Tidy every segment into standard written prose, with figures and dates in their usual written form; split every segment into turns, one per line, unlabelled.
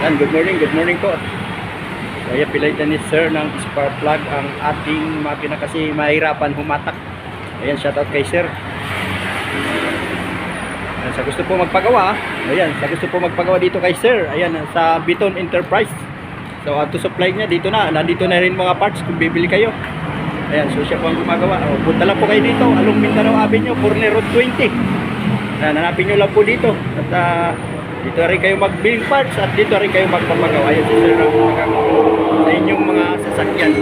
Yan, good morning po. Kaya pilitan ni sir ng spark plug ang ating makina kasi mahirapan humatak. Ayan, shoutout kay sir. Ayan, sa gusto po magpagawa, ayan, sa gusto po magpagawa dito kay sir, ayan, sa Biton Enterprise. So, to supply niya, dito na, nandito na rin mga parts kung bibili kayo. Ayan, so siya po ang gumagawa. O, punta lang po kayo dito, Along Mindanao Avenue, Corner Road 20. Ayan, hanapin nyo lang po dito. At, dito rin kayo mag-build parts at dito rin kayo magpapagawa. Ayan si sir ang sa inyong mga sasakyan.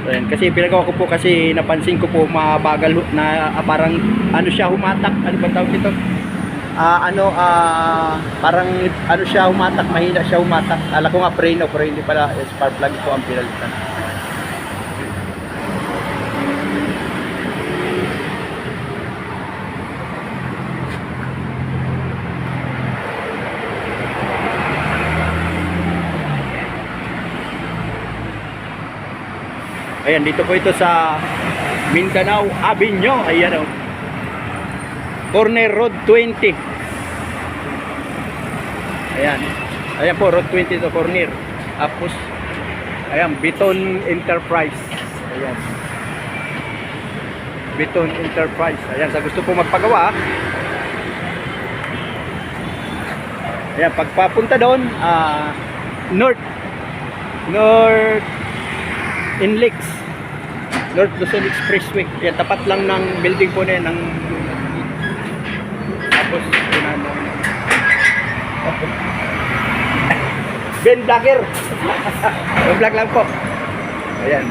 Ayan, kasi pinagawa ko po kasi napansin ko po mabagal na parang ano siya humatak. Ano ba tawag dito? Parang ano siya humatak, mahina siya humatak. Ala ko nga preno, pero hindi pala spark plug po ang pinalitan. Ayan, dito po ito sa Mindanao Avenue. Ayan o. Corner Road 20. Ayan. Ayan po, Road 20 to corner. Tapos, ayan, Biton Enterprise. Ayan. Biton Enterprise. Ayan, sa gusto po magpagawa. Ayan, pagpapunta doon, North Inlex, North Luzon Expressway. Yan, tapat lang ng building po na yan ng tapos Ben Vlogger. Ben Vlog lang po. Ayan.